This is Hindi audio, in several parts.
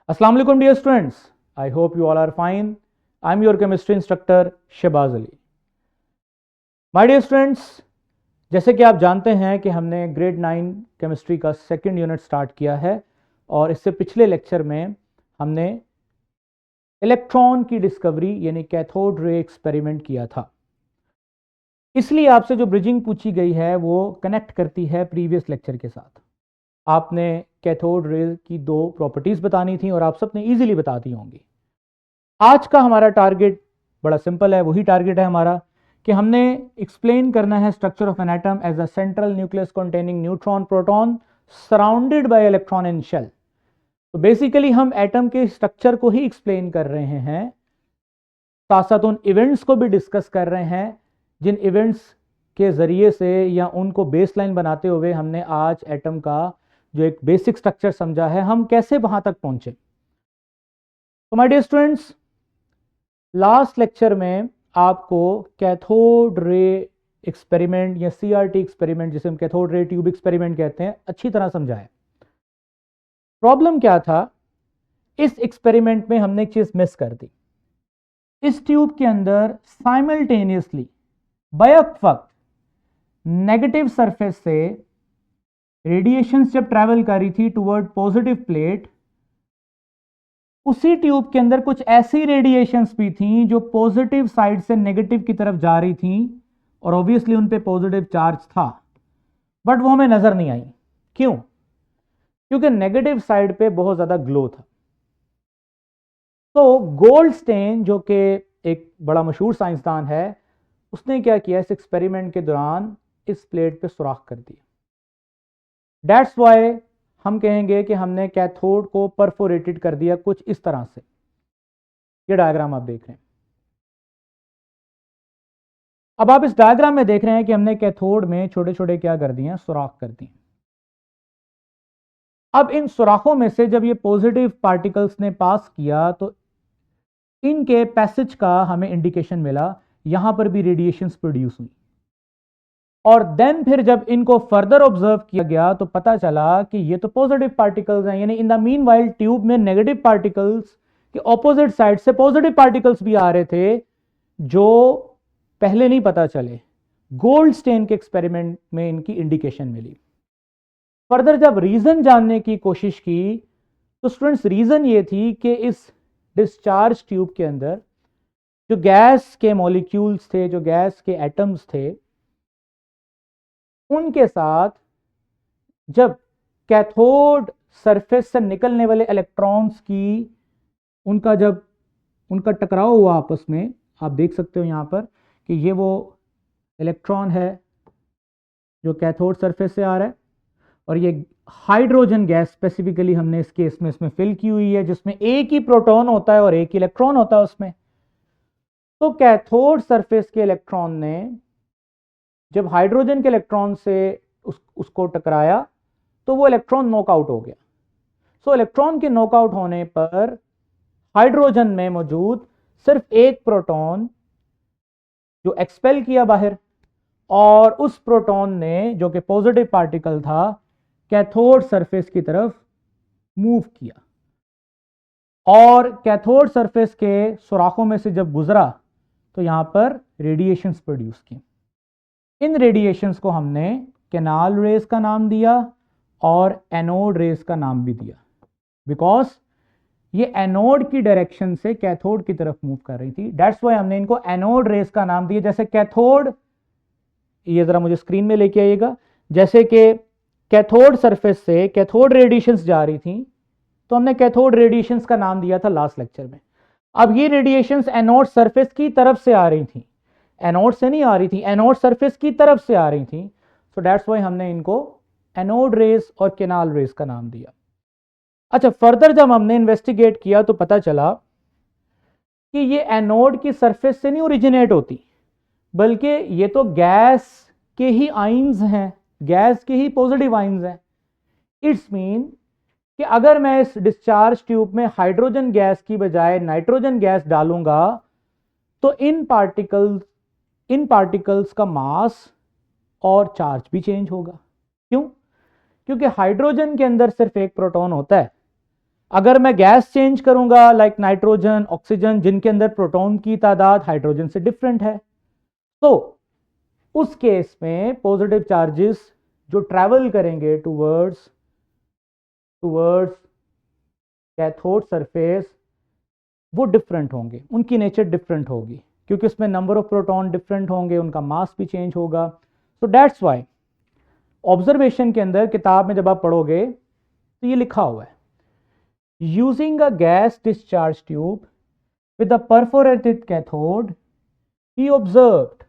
Assalamu alaikum dear students. I hope you all are fine. I am your chemistry instructor Shehbaz Ali. My dear students, जैसे कि आप जानते हैं कि हमने ग्रेड 9 केमिस्ट्री का सेकंड यूनिट स्टार्ट किया है और इससे पिछले लेक्चर में हमने इलेक्ट्रॉन की डिस्कवरी यानी कैथोड रे एक्सपेरिमेंट किया था। इसलिए आपसे जो ब्रिजिंग पूछी गई है वो कनेक्ट करती है प्रीवियस लेक्चर के साथ। आपने कैथोड रे की दो प्रॉपर्टीज बतानी थी और आप सबने इजीली बता दी होंगी। आज का हमारा टारगेट बड़ा सिंपल है, वही टारगेट है हमारा कि हमने एक्सप्लेन करना है structure of an atom as a central nucleus containing neutron proton surrounded by electron in shell. तो बेसिकली हम एटम के स्ट्रक्चर को ही एक्सप्लेन कर रहे हैं, साथ साथ उन इवेंट्स को भी डिस्कस कर रहे हैं जिन इवेंट्स के जरिए से या उनको बेसलाइन बनाते हुए हमने आज एटम का जो एक बेसिक स्ट्रक्चर समझा है हम कैसे वहां तक पहुंचे। तो my dear students, last lecture में आपको कैथोड रे एक्सपेरिमेंट या सीआरटी एक्सपेरिमेंट, जिसे हम कैथोड रे ट्यूब एक्सपेरिमेंट कहते हैं, अच्छी तरह समझाया। प्रॉब्लम क्या था, इस एक्सपेरिमेंट में हमने एक चीज मिस कर दी। इस ट्यूब के अंदर साइमल्टेनियसली बैक वक्त नेगेटिव सरफेस से रेडिएशंस जब ट्रैवल कर रही थी टुवर्ड पॉजिटिव प्लेट, उसी ट्यूब के अंदर कुछ ऐसी रेडिएशंस भी थी जो पॉजिटिव साइड से नेगेटिव की तरफ जा रही थी और ऑब्वियसली उन पे पॉजिटिव चार्ज था, बट वो हमें नजर नहीं आई। क्यों? क्योंकि नेगेटिव साइड पे बहुत ज्यादा ग्लो था। तो गोल्डस्टेन, जो कि एक बड़ा मशहूर साइंसदान है, उसने क्या किया, इस एक्सपेरिमेंट के दौरान इस प्लेट पे सुराख कर दिया। दैट्स वाई हम कहेंगे कि हमने कैथोड को परफोरेटेड कर दिया कुछ इस तरह से। ये डायग्राम आप देख रहे हैं। अब आप इस डायग्राम में देख रहे हैं कि हमने कैथोड में छोटे छोटे क्या कर दिए, सुराख कर दिए। अब इन सुराखों में से जब ये पॉजिटिव पार्टिकल्स ने पास किया तो इनके पैसेज का हमें इंडिकेशन मिला, यहां पर भी रेडिएशंस प्रोड्यूस हुई। और देन फिर जब इनको फर्दर ऑब्जर्व किया गया तो पता चला कि ये तो पॉजिटिव पार्टिकल्स हैं, यानी इन द मीनवाइल ट्यूब में नेगेटिव पार्टिकल्स के ऑपोजिट साइड से पॉजिटिव पार्टिकल्स भी आ रहे थे जो पहले नहीं पता चले। गोल्डस्टेन के एक्सपेरिमेंट में इनकी इंडिकेशन मिली। फर्दर जब रीजन जानने की कोशिश की तो स्टूडेंट्स, रीजन ये थी कि इस डिस्चार्ज ट्यूब के अंदर जो गैस के मॉलिक्यूल्स थे, जो गैस के एटम्स थे, उनके साथ जब कैथोड सरफेस से निकलने वाले इलेक्ट्रॉन्स की उनका टकराव हुआ आपस में, आप देख सकते हो यहां पर कि ये वो इलेक्ट्रॉन है जो कैथोड सरफेस से आ रहा है और ये हाइड्रोजन गैस स्पेसिफिकली हमने इस केस में इसमें फिल की हुई है, जिसमें एक ही प्रोटॉन होता है और एक इलेक्ट्रॉन होता है उसमें। तो कैथोड सरफेस के इलेक्ट्रॉन ने जब हाइड्रोजन के इलेक्ट्रॉन से उसको टकराया तो वो इलेक्ट्रॉन नॉकआउट हो गया। सो इलेक्ट्रॉन के नॉकआउट होने पर हाइड्रोजन में मौजूद सिर्फ एक प्रोटॉन जो एक्सपेल किया बाहर, और उस प्रोटॉन ने, जो कि पॉजिटिव पार्टिकल था, कैथोड सरफेस की तरफ मूव किया और कैथोड सरफेस के सुराखों में से जब गुजरा तो यहां पर रेडिएशंस प्रोड्यूस की। इन रेडिएशंस को हमने कैनाल रेज का नाम दिया और एनोड रेज का नाम भी दिया, बिकॉज ये एनोड की डायरेक्शन से कैथोड की तरफ मूव कर रही थी। दैट्स वाई हमने इनको एनोड रेज का नाम दिया। जैसे कैथोड, ये जरा मुझे स्क्रीन में लेके आइएगा, जैसे कि कैथोड सरफेस से कैथोड रेडिएशंस जा रही थी तो हमने कैथोड रेडिएशंस का नाम दिया था लास्ट लेक्चर में। अब ये रेडिएशंस एनोड सरफेस की तरफ से आ रही थी, एनोड से नहीं आ रही थी, एनोड सरफेस की तरफ से आ रही थी। सो दैट्स वाई हमने इनको एनोड रेज और कैनाल रेज का नाम दिया। अच्छा, फर्दर जब हमने इन्वेस्टिगेट किया तो पता चला कि ये एनोड की सरफेस से नहीं ओरिजिनेट होती, बल्कि ये तो गैस के ही आइंस हैं, गैस के ही पॉजिटिव आइंस हैं। इट्स मीन कि अगर मैं इस डिस्चार्ज ट्यूब में हाइड्रोजन गैस की बजाय नाइट्रोजन गैस डालूंगा तो इन पार्टिकल्स का मास और चार्ज भी चेंज होगा। क्यों? क्योंकि हाइड्रोजन के अंदर सिर्फ एक प्रोटॉन होता है। अगर मैं गैस चेंज करूंगा लाइक नाइट्रोजन, ऑक्सीजन, जिनके अंदर प्रोटॉन की तादाद हाइड्रोजन से डिफरेंट है, तो उस केस में पॉजिटिव चार्जेस जो ट्रैवल करेंगे टूवर्ड्स कैथोड सरफेस वो डिफरेंट होंगे, उनकी नेचर डिफरेंट होगी, क्योंकि उसमें नंबर ऑफ प्रोटॉन डिफरेंट होंगे, उनका मास भी चेंज होगा। सो दैट्स व्हाई ऑब्जर्वेशन के अंदर किताब में जब आप पढ़ोगे तो ये लिखा हुआ है, using a gas discharge tube with a perforated cathode he observed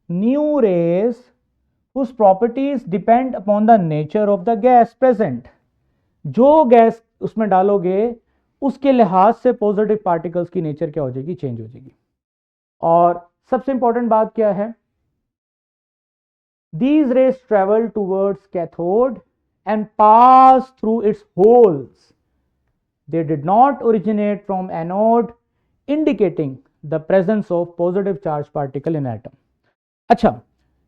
new rays whose properties depend upon the nature of the gas present। जो गैस उसमें डालोगे उसके लिहाज से पॉजिटिव पार्टिकल्स की नेचर क्या हो जाएगी, चेंज हो जाएगी। और सबसे इंपॉर्टेंट बात क्या है, these rays travel towards cathode and pass through its holes, they did not originate from anode, indicating the presence of positive charge particle in atom। अच्छा,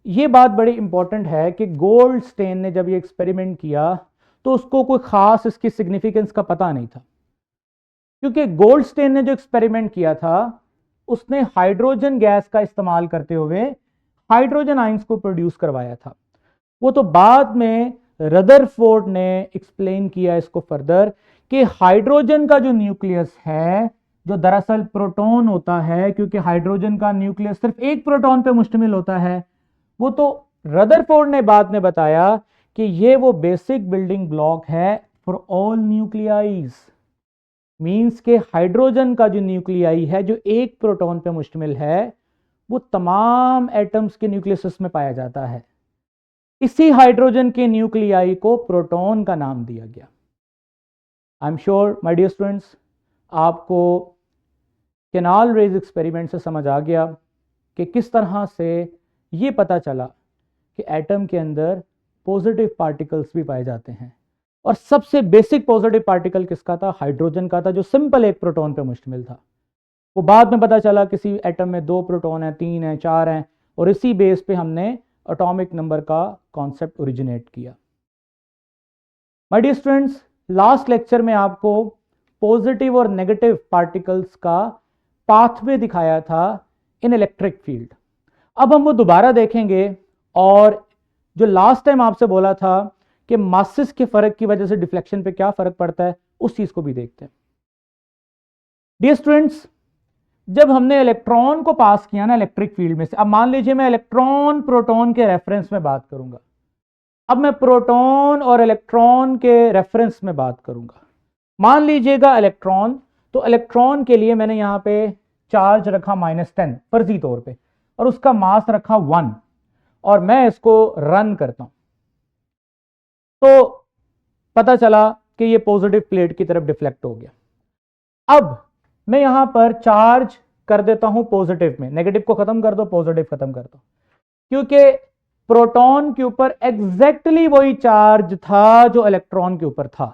ये बात बड़ी इंपॉर्टेंट है कि गोल्डस्टेन ने जब ये एक्सपेरिमेंट किया तो उसको कोई खास इसकी सिग्निफिकेंस का पता नहीं था, क्योंकि गोल्डस्टेन ने जो एक्सपेरिमेंट किया था उसने हाइड्रोजन गैस का इस्तेमाल करते हुए हाइड्रोजन आइंस को प्रोड्यूस करवाया था। वो तो बाद में रदरफोर्ड ने एक्सप्लेन किया इसको फर्दर कि हाइड्रोजन का जो न्यूक्लियस है, जो दरअसल प्रोटॉन होता है, क्योंकि हाइड्रोजन का न्यूक्लियस सिर्फ एक प्रोटॉन पे मुश्तमिल होता है, वो तो रदरफोर्ड ने बाद में बताया कि ये वो बेसिक बिल्डिंग ब्लॉक है फॉर ऑल न्यूक्लियाइज। मींस के हाइड्रोजन का जो न्यूक्लियाई है जो एक प्रोटॉन पे मुश्तमिल है, वो तमाम एटम्स के न्यूक्लियस में पाया जाता है। इसी हाइड्रोजन के न्यूक्लियाई को प्रोटॉन का नाम दिया गया। I am sure my dear students, आपको केनाल रेज एक्सपेरिमेंट से समझ आ गया कि किस तरह से ये पता चला कि एटम के अंदर पॉजिटिव पार्टिकल्स भी पाए जाते हैं। और सबसे बेसिक पॉजिटिव पार्टिकल किसका था, हाइड्रोजन का था, जो सिंपल एक प्रोटॉन पे मुश्तमिल था। वो बाद में पता चला किसी एटम में 2 प्रोटॉन हैं, 3 हैं, 4 हैं, और इसी बेस पे हमने एटॉमिक नंबर का कॉन्सेप्ट ओरिजिनेट किया। My dear students, last lecture में आपको पॉजिटिव और नेगेटिव पार्टिकल्स का पाथवे दिखाया था इन इलेक्ट्रिक फील्ड। अब हम वो दोबारा देखेंगे, और जो लास्ट टाइम आपसे बोला था कि मासेस के फर्क की वजह से डिफ्लेक्शन पे क्या फर्क पड़ता है, उस चीज को भी देखते हैं। डियर स्टूडेंट्स, जब हमने इलेक्ट्रॉन को पास किया ना इलेक्ट्रिक फील्ड में से, अब मान लीजिए मैं इलेक्ट्रॉन प्रोटॉन के रेफरेंस में बात करूंगा, अब मैं प्रोटॉन और इलेक्ट्रॉन के रेफरेंस में बात करूंगा। मान लीजिएगा इलेक्ट्रॉन, तो इलेक्ट्रॉन के लिए मैंने यहां पे चार्ज रखा -10 फर्जी तौर पे, और उसका मास रखा 1, और मैं इसको रन करता हूं, तो पता चला कि ये पॉजिटिव प्लेट की तरफ डिफ्लेक्ट हो गया। अब मैं यहां पर चार्ज कर देता हूं पॉजिटिव में, नेगेटिव को खत्म कर दो, पॉजिटिव खत्म कर दो, क्योंकि प्रोटॉन के ऊपर एग्जैक्टली वही चार्ज था जो इलेक्ट्रॉन के ऊपर था।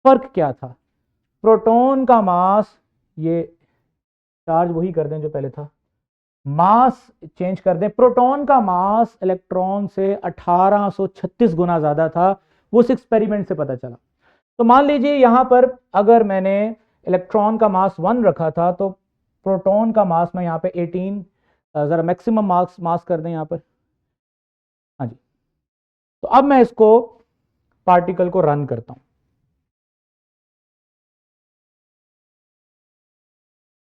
फर्क क्या था, प्रोटॉन का मास, ये चार्ज वही कर दें जो पहले था, मास चेंज कर दें, प्रोटॉन का मास इलेक्ट्रॉन से 1836 गुना ज्यादा था। वो इस एक्सपेरिमेंट से पता चला। तो मान लीजिए यहां पर अगर मैंने इलेक्ट्रॉन का मास 1 रखा था, तो प्रोटॉन का मास मैं यहां पे 18, जरा मैक्सिमम मास कर दें यहां पर, हाँ जी। तो अब मैं इसको पार्टिकल को रन करता हूं,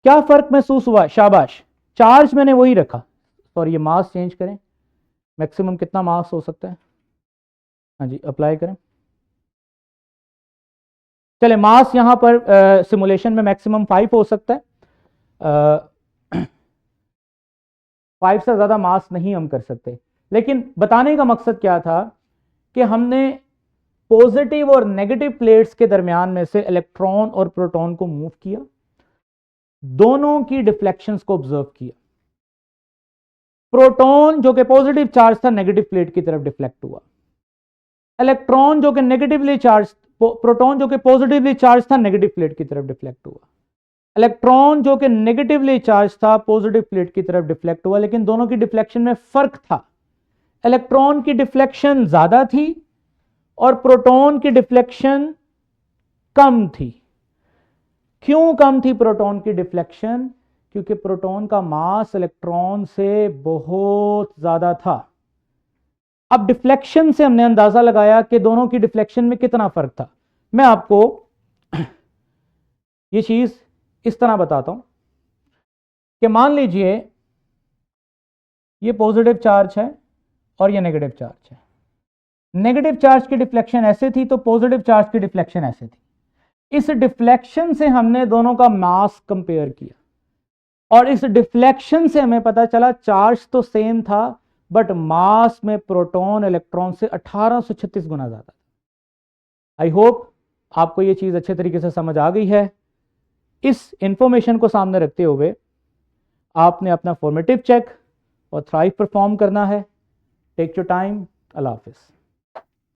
क्या फर्क महसूस हुआ, शाबाश, चार्ज मैंने वही रखा, सॉरी ये मास चेंज करें, मैक्सिमम कितना मास हो सकता है, हाँ जी अप्लाई करें, चले मास यहां पर सिमुलेशन में मैक्सिमम 5 हो सकता है, 5 से ज्यादा मास नहीं हम कर सकते। लेकिन बताने का मकसद क्या था कि हमने पॉजिटिव और नेगेटिव प्लेट्स के दरमियान में से इलेक्ट्रॉन और प्रोटॉन को मूव किया, दोनों की डिफ्लेक्शंस को ऑब्जर्व किया। प्रोटॉन जो कि पॉजिटिव चार्ज था नेगेटिव प्लेट की तरफ डिफ्लेक्ट हुआ, इलेक्ट्रॉन जो कि नेगेटिवली चार्ज, प्रोटॉन जो कि पॉजिटिवली चार्ज था नेगेटिव प्लेट की तरफ डिफ्लेक्ट हुआ, इलेक्ट्रॉन जो कि नेगेटिवली चार्ज था पॉजिटिव प्लेट की तरफ डिफ्लेक्ट हुआ। लेकिन दोनों की डिफ्लेक्शन में फर्क था, इलेक्ट्रॉन की डिफ्लेक्शन ज्यादा थी और प्रोटॉन की डिफ्लेक्शन कम थी। क्यों कम थी प्रोटॉन की डिफ्लेक्शन? क्योंकि प्रोटॉन का मास इलेक्ट्रॉन से बहुत ज्यादा था। अब डिफ्लेक्शन से हमने अंदाजा लगाया कि दोनों की डिफ्लेक्शन में कितना फर्क था। मैं आपको ये चीज इस तरह बताता हूं कि मान लीजिए ये पॉजिटिव चार्ज है और ये नेगेटिव चार्ज है। नेगेटिव चार्ज की डिफ्लेक्शन ऐसे थी तो पॉजिटिव चार्ज की डिफ्लेक्शन ऐसे थी। इस डिफ्लेक्शन से हमने दोनों का मास कंपेयर किया और इस डिफ्लेक्शन से हमें पता चला चार्ज तो सेम था बट मास में प्रोटॉन इलेक्ट्रॉन से 1836 गुना ज्यादा। आई होप आपको यह चीज अच्छे तरीके से समझ आ गई है। इस इंफॉर्मेशन को सामने रखते हुए आपने अपना फॉर्मेटिव चेक और थ्राइव परफॉर्म करना है। Take your time. अल्लाह हाफिज।